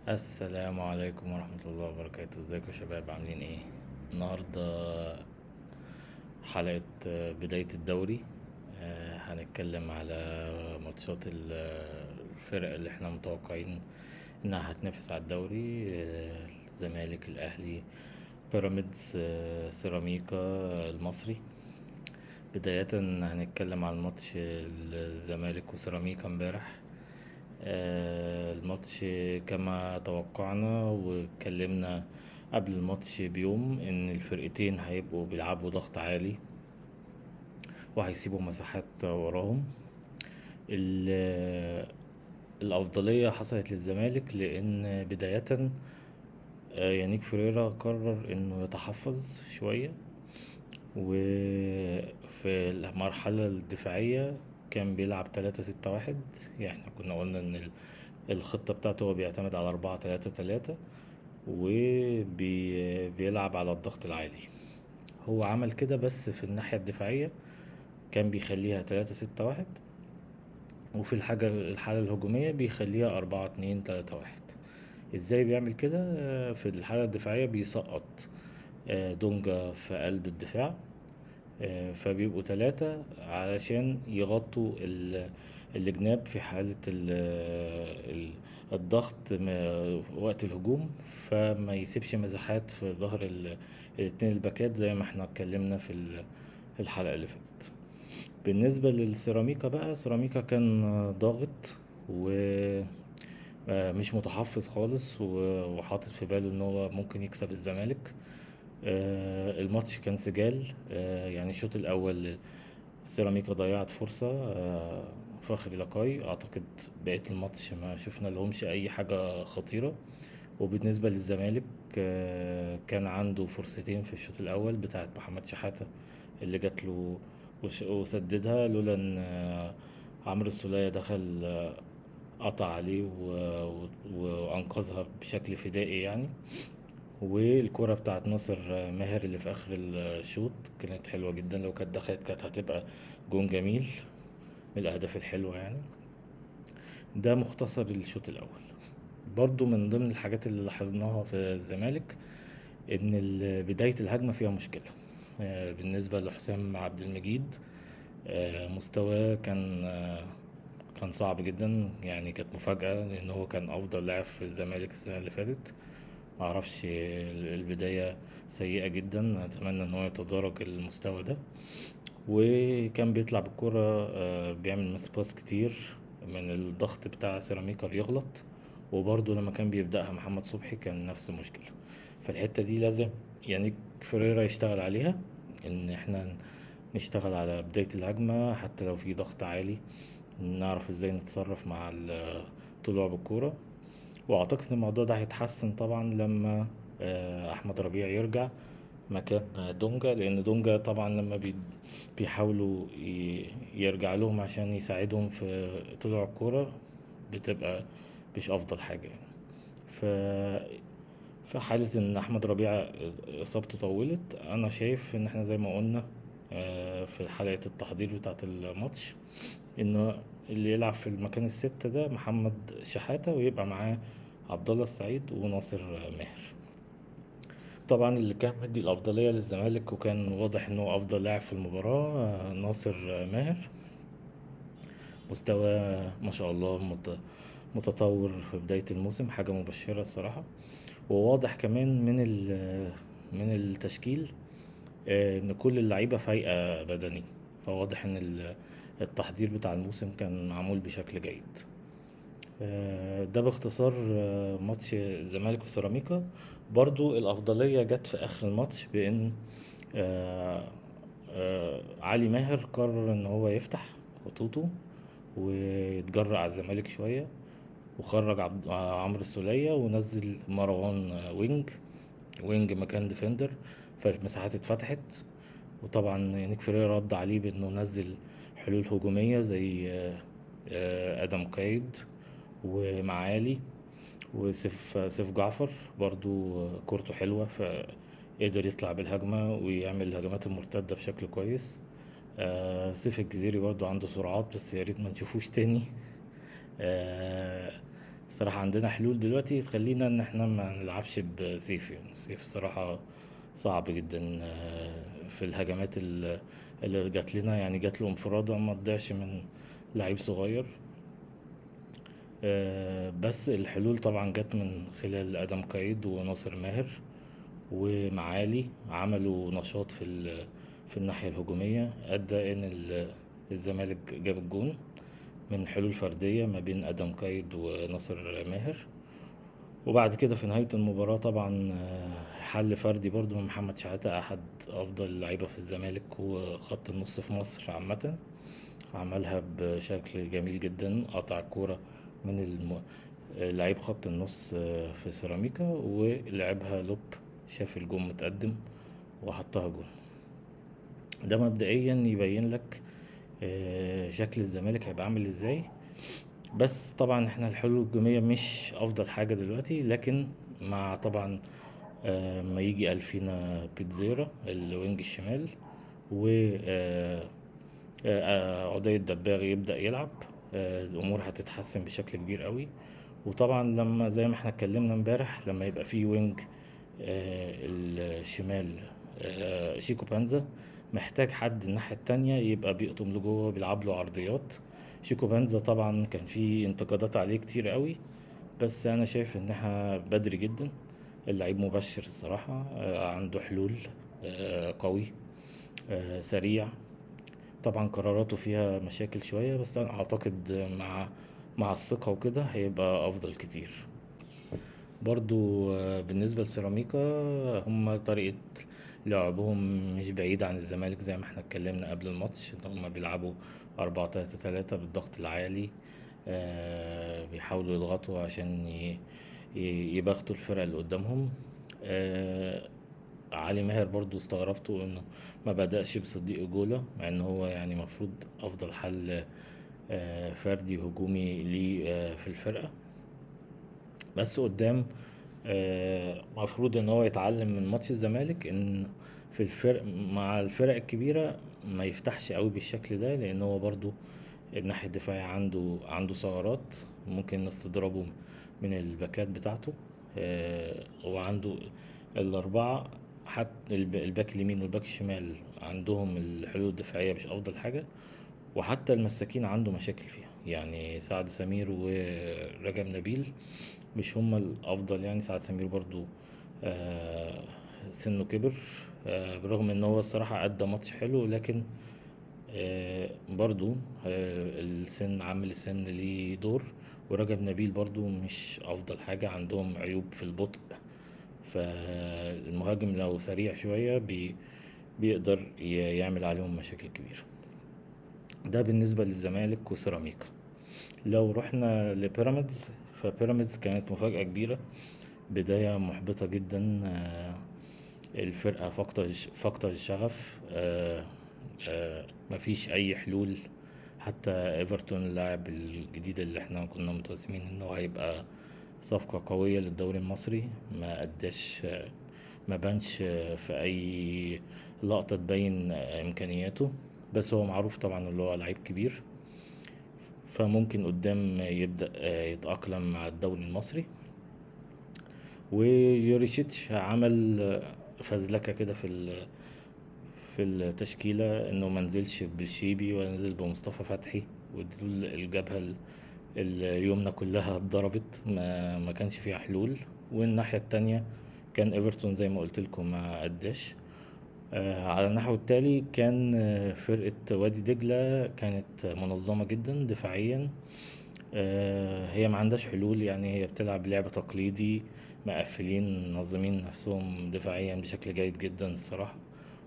السلام عليكم ورحمة الله وبركاته. ازيكم يا شباب؟ عاملين ايه النهاردة؟ حلقة بداية الدوري. هنتكلم على ماتشات الفرق اللي احنا متوقعين انها هتنافس على الدوري. الزمالك، الاهلي، بيراميدز، سيراميكا، المصري. بداية هنتكلم عن ماتش الزمالك وسيراميكا امبارح. الماتش كما توقعنا واتكلمنا قبل الماتش بيوم ان الفرقتين هيبقوا بيلعبوا ضغط عالي وهيسيبوا مساحات وراهم. ال- الأفضلية حصلت للزمالك لأن بداية يانيك فريرا قرر إنه يتحفظ شوية، وفي المرحلة الدفاعية كان بيلعب 3-6-1. يعني احنا كنا قلنا إن الخطة بتاعته هو بيعتمد على 4-3-3 وبيلعب على الضغط العالي. هو عمل كده بس في الناحية الدفاعية كان بيخليها 3-6-1، وفي الحالة الهجومية بيخليها 4-2-3-1. ازاي بيعمل كده؟ في الحالة الدفاعية بيسقط دونجا في قلب الدفاع. فبيبقوا 3 علشان يغطوا الجناب في حالة الضغط وقت الهجوم، فما يسيبش مساحات في ظهر الاتنين الباكات زي ما احنا اتكلمنا في الحلقة اللي فاتت. بالنسبة للسيراميكا بقى، سيراميكا كان ضاغط ومش متحفظ خالص وحاطط في باله ان هو ممكن يكسب الزمالك. الماتش كان سجال. يعني الشوط الاول سيراميكا ضيعت فرصة، فخري لقاي اعتقد. بقية الماتش ما شفنا لهمش اي حاجة خطيرة. وبالنسبة للزمالك كان عنده فرصتين في الشوط الاول بتاعت محمد شحاتة اللي جات له وسددها، لولا ان عمرو السولية دخل قطع عليه وانقذها بشكل فدائي يعني. والكرة بتاعت ناصر ماهر اللي في اخر الشوط كانت حلوة جدا، لو كانت دخلت كانت هتبقى جون جميل من الاهداف الحلوة يعني. ده مختصر الشوط الاول. برضو من ضمن الحاجات اللي لاحظناها في الزمالك ان بداية الهجمة فيها مشكلة. بالنسبة لحسام عبد المجيد، مستواه كان صعب جدا. يعني كانت مفاجأة لأن هو كان أفضل لاعب في الزمالك السنة اللي فاتت. معرفش، البداية سيئة جدا. أتمنى إن هو يتدارك المستوى ده. وكان بيطلع بالكرة، بيعمل مس باس كتير من الضغط بتاع سيراميكا بيغلط. وبرضه لما كان بيبدأها محمد صبحي كان نفس المشكلة. فالحتة دي لازم يعني فريرا يشتغل عليها، ان احنا نشتغل على بداية الهجمة حتى لو في ضغط عالي، نعرف ازاي نتصرف مع الطلوع بالكورة. واعتقد ان الموضوع ده هيتحسن طبعا لما احمد ربيع يرجع مكان دونجا، لان دونجا طبعا لما بيحاولوا يرجع لهم عشان يساعدهم في طلوع الكورة بتبقى مش افضل حاجة يعني. ف في حالة ان احمد ربيع اصابته طولت، انا شايف ان احنا زي ما قلنا في حلقة التحضير بتاعة الماتش، انه اللي يلعب في المكان الستة ده محمد شحاتة ويبقى معاه عبد الله السعيد وناصر ماهر. طبعا اللي كان مدي الافضلية للزمالك وكان واضح انه افضل لاعب في المباراة ناصر ماهر. مستواه ما شاء الله متطور في بداية الموسم، حاجة مبشرة الصراحة. وواضح كمان من التشكيل ان كل اللعيبة فايقة بدني. فواضح ان التحضير بتاع الموسم كان معمول بشكل جيد. ده باختصار ماتش الزمالك وسيراميكا. برضو الأفضلية جت في آخر الماتش بإن آه، علي ماهر قرر إن هو يفتح خطوطه ويتجرأ على الزمالك شوية، وخرج عمرو السولية ونزل مروان وينج مكان ديفندر. فالمساحات اتفتحت. وطبعا نيك فريرا رد عليه بانه نزل حلول هجومية زي ادم قايد ومعالي سيف جعفر. برضو كورته حلوة فقدر يطلع بالهجمة ويعمل الهجمات المرتدة بشكل كويس. سيف الجزيري برضو عنده سرعات بس يا ريت ما نشوفوش تاني. آه، الصراحة عندنا حلول دلوقتي تخلينا ان احنا ما نلعبش بسيف. يعني السيف الصراحة صعب جدا في الهجمات اللي جات لنا. يعني جات له انفرادة ما تضيعش من لعيب صغير. بس الحلول طبعا جت من خلال ادم قايد وناصر ماهر ومعالي، عملوا نشاط في الناحية الهجومية، ادى ان الزمالك جاب الجون من حلول فردية ما بين ادم قايد وناصر ماهر. وبعد كده في نهاية المباراة طبعا حل فردي برضو من محمد شحاتة، أحد أفضل اللعيبة في الزمالك وخط النص في مصر عامة. عملها بشكل جميل جدا، قطع الكورة من لعيب خط النص في سيراميكا ولعبها لوب، شاف الجون متقدم وحطها جون. ده مبدئيا يبين لك شكل الزمالك هيبقى عامل ازاي. بس طبعا احنا الحلول الهجومية مش افضل حاجة دلوقتي، لكن مع طبعا ما يجي ألفينا بيتزيرا الوينج الشمال و عضية دباغ يبدأ يلعب، الأمور هتتحسن بشكل كبير قوي. وطبعا لما زي ما احنا اتكلمنا امبارح، لما يبقى فيه وينج الشمال شيكو بانزا، محتاج حد الناحية التانية يبقى بيقطم لجوه بيلعب له عرضيات. شيكو بانزا طبعا كان في انتقادات عليه كتير قوي، بس انا شايف انها بدري جدا. اللعيب مبشر الصراحة، عنده حلول، قوي، سريع. طبعا قراراته فيها مشاكل شوية، بس انا اعتقد مع الثقة وكده هيبقى افضل كتير. برضو بالنسبة لسيراميكا، هم طريقة لعبهم مش بعيدة عن الزمالك زي ما احنا اتكلمنا قبل الماتش. هم بيلعبوا 4-3-3 بالضغط العالي، بيحاولوا يضغطوا عشان يباغتوا الفرقة اللي قدامهم. علي ماهر برضو استغربته انه ما بدأش بصديق جولة، مع ان هو يعني مفروض افضل حل فردي هجومي ليه في الفرقة. بس قدام مفروض ان هو يتعلم من ماتش الزمالك ان في الفرق مع الفرق الكبيرة ما يفتحش قوي بالشكل ده، لان هو برضو الناحية الدفاعية عنده ثغرات ممكن الناس تضربه من الباكات بتاعته. وعنده الأربعة، حتى الباك اليمين والباك الشمال عندهم الحلول الدفاعية مش أفضل حاجة. وحتى المساكين عنده مشاكل فيها، يعني سعد سمير ورجب نبيل مش هما الأفضل. يعني سعد سمير برضو آه، سنه كبر، برغم ان هو الصراحة أدى ماتش حلو، لكن برضو عامل السن ليه دور. ورجب نبيل برضو مش أفضل حاجة، عندهم عيوب في البطء. فالمهاجم لو سريع شوية بيقدر يعمل عليهم مشاكل كبيرة. ده بالنسبة للزمالك وسيراميكا. لو رحنا لبيراميدز، فبيراميدز كانت مفاجأة كبيرة، بداية محبطة جدا. الفرقة فاقدة الشغف، مفيش أي حلول. حتى ايفرتون اللاعب الجديد اللي احنا كنا متوسمين انه هيبقى صفقة قوية للدوري المصري، ما قداش، ما بانش في اي لقطة تبين امكانياته. بس هو معروف طبعا اللي هو لعيب كبير، فممكن قدام يبدأ يتأقلم مع الدوري المصري. ويوريشيتش عمل فزلكة كده في التشكيلة، انه منزلش بالشيبي ولا نزل بمصطفى فتحي، ودول الجبهة اليمنى كلها اتضربت، ما كانش فيها حلول. والناحية التانية كان ايفرتون زي ما قلت لكم ما قداش. على النحو التالي كان فرقة وادي دجلة كانت منظمة جدا دفاعيا. هي ما عندهاش حلول، يعني هي بتلعب لعب تقليدي، مقفلين منظمين نفسهم دفاعيا بشكل جيد جدا الصراحة.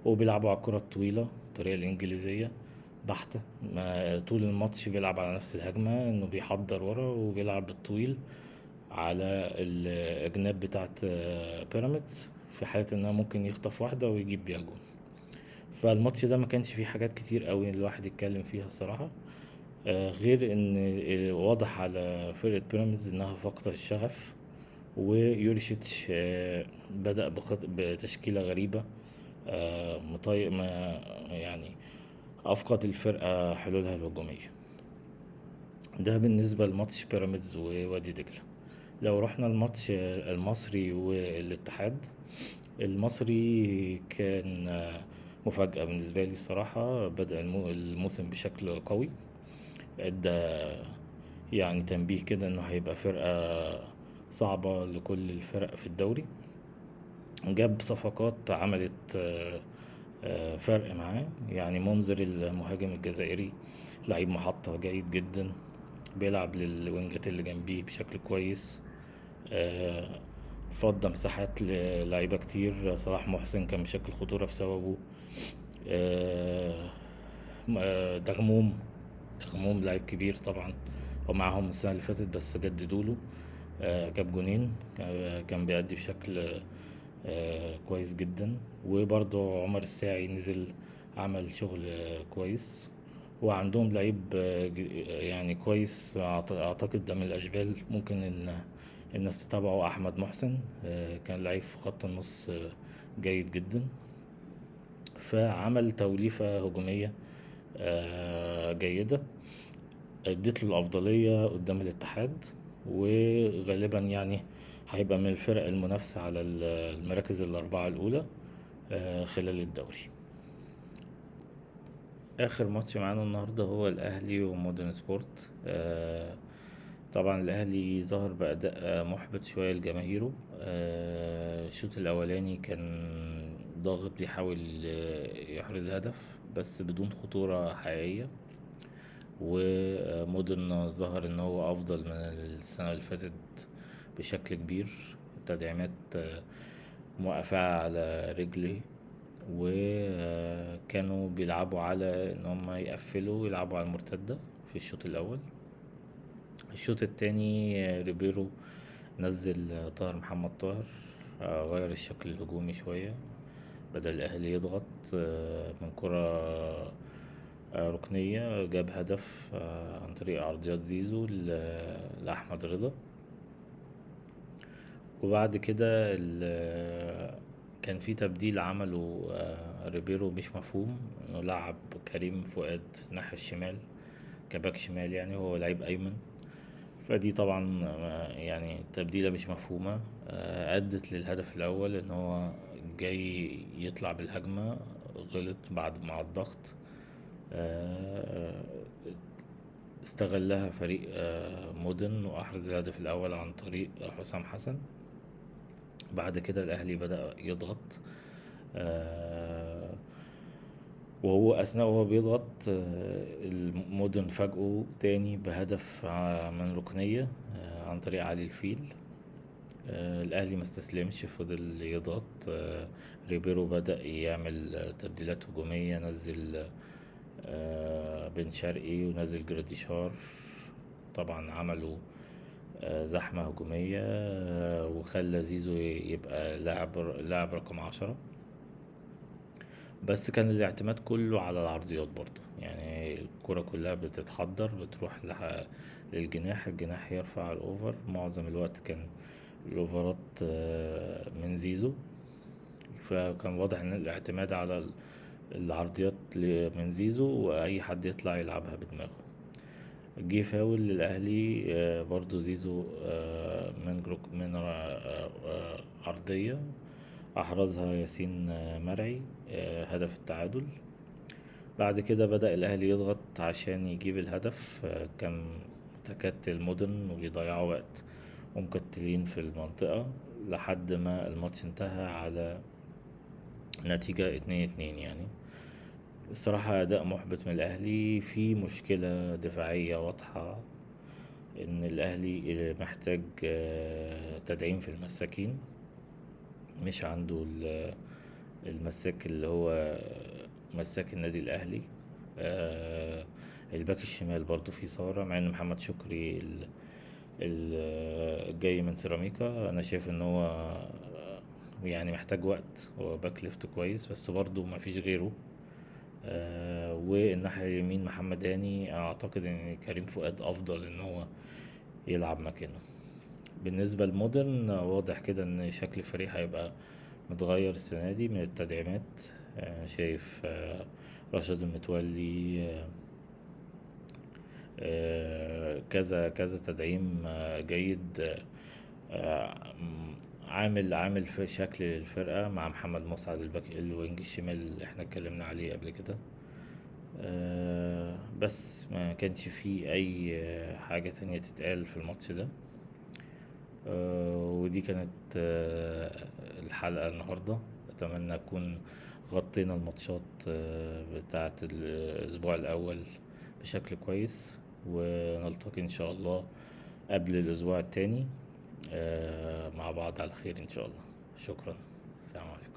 وبيلعبوا على الكرة الطويلة الطريقة الإنجليزية بحتة. طول الماتش بيلعب على نفس الهجمة، إنه بيحضر ورا وبيلعب بالطويل على الجناب بتاعت بيراميدز، في حالة إنها ممكن يخطف واحدة ويجيب بيها جون. فالماتش ده ما كانش فيه حاجات كتير قوي الواحد يتكلم فيها الصراحة، غير ان واضح على فرقة بيراميدز انها فاقدة الشغف. ويوريشيتش بدأ بتشكيلة غريبة، مطيق ما يعني أفقد الفرقة حلولها الهجومية. ده بالنسبة لماتش بيراميدز ووادي دجلة. لو رحنا الماتش المصري والاتحاد، المصري كان مفاجأة بالنسبة لي الصراحة. بدأ الموسم بشكل قوي، ادى يعني تنبيه كده انه هيبقى فرقة صعبة لكل الفرق في الدوري. جاب صفقات عملت فرق معاه، يعني منذر المهاجم الجزائري لعيب محطة جيد جدا، بيلعب للوينجات اللي جنبيه بشكل كويس. آه، فضى مساحات للعيبة كتير. صلاح محسن كان بشكل خطورة بسببه. آه، دغموم، دغموم لعيب كبير طبعا، ومعاهم السنة اللي فاتت بس جددوا له. جاب جونين، كان بيأدي بشكل كويس جدا. وبرضه عمر الساعي نزل عمل شغل كويس. وعندهم لعيب يعني كويس، اعتقد ده من الاشبال ممكن ان الناس تتابعه، احمد محسن. كان لعيب في خط النص جيد جدا. فعمل توليفة هجومية جيدة، اديت له الأفضلية قدام الاتحاد. وغالبا يعني هيبقى من الفرق المنافسة على المراكز الأربعة الأولى خلال الدوري. آخر ماتش معانا النهاردة هو الأهلي ومودرن سبورت. طبعا الأهلي ظهر بأداء محبط شوية لجماهيره. الشوط الأولاني كان ضاغط، بيحاول يحرز هدف بس بدون خطورة حقيقية. ومودرن ظهر ان هو افضل من السنة اللي فاتت بشكل كبير. التدعيمات موقفة على رجلي، وكانوا بيلعبوا على ان هم يقفلوا يلعبوا على المرتدة في الشوط الاول. الشوط التاني ريبيرو نزل طاهر محمد طاهر، غير الشكل الهجومي شوية. بدأ الأهلي يضغط من كرة ركنية، جاب هدف عن طريق عرضيات زيزو لأحمد رضا. وبعد كده كان في تبديل عمله ريبيرو مش مفهوم، انه لعب كريم فؤاد ناحية الشمال كباك شمال، يعني هو لعيب أيمن. فدي طبعا يعني تبديلة مش مفهومة. أدت للهدف الأول إن هو جاي يطلع بالهجمة، غلط بعد مع الضغط. آه، استغلها فريق مودن وأحرز الهدف الأول عن طريق حسام حسن. بعد كده الأهلي بدأ يضغط، آه، وهو أثناء وهو بيضغط المودن فاجئه تاني بهدف من ركنية عن طريق علي الفيل. الأهلي ما استسلمش، فضل يضغط. ريبيرو بدأ يعمل تبديلات هجومية، نزل بن شرقي ونزل جراديشار. طبعا عملوا زحمة هجومية، وخلى زيزو يبقى لاعب رقم 10. بس كان الاعتماد كله على العرضيات برضو، يعني الكرة كلها بتتحضر بتروح للجناح، الجناح يرفع الأوفر. معظم الوقت كان الأوفرات من زيزو. فكان واضح ان الاعتماد على العرضيات من زيزو، واي حد يطلع يلعبها بدماغه. جه فاول للاهلي برضو زيزو من عرضية احرزها ياسين مرعي، هدف التعادل. بعد كده بدأ الاهلي يضغط عشان يجيب الهدف. كان متكتل مدن وبيضيعوا وقت ومكتلين في المنطقة لحد ما الماتش انتهى على نتيجة 2-2 يعني. الصراحة أداء محبط من الأهلي، في مشكلة دفاعية واضحة إن الأهلي محتاج تدعيم في المساكين. مش عنده المساك اللي هو مساك النادي الأهلي. الباك الشمال برضو فيه ثغرة، مع إن محمد شكري جاي من سيراميكا. أنا شايف إن هو يعني محتاج وقت، هو باك ليفت كويس بس برضو مفيش غيره. والناحية اليمين محمد هاني، اعتقد ان كريم فؤاد افضل ان هو يلعب مكانه. بالنسبة لمودرن واضح كده ان شكل الفريق هيبقى متغير السنة دي من التدعيمات. شايف رشاد المتولي، كذا كذا تدعيم جيد. عامل في شكل الفرقة مع محمد مسعد الباك الوينج الشمال اللي احنا اتكلمنا عليه قبل كده. بس ما كانش فيه اي حاجة تانية تتقال في الماتش ده. ودي كانت الحلقة النهاردة. اتمنى اكون غطينا الماتشات بتاعة الاسبوع الاول بشكل كويس، ونلتقي ان شاء الله قبل الاسبوع التاني مع بعض على خير ان شاء الله. شكرا. السلام عليكم.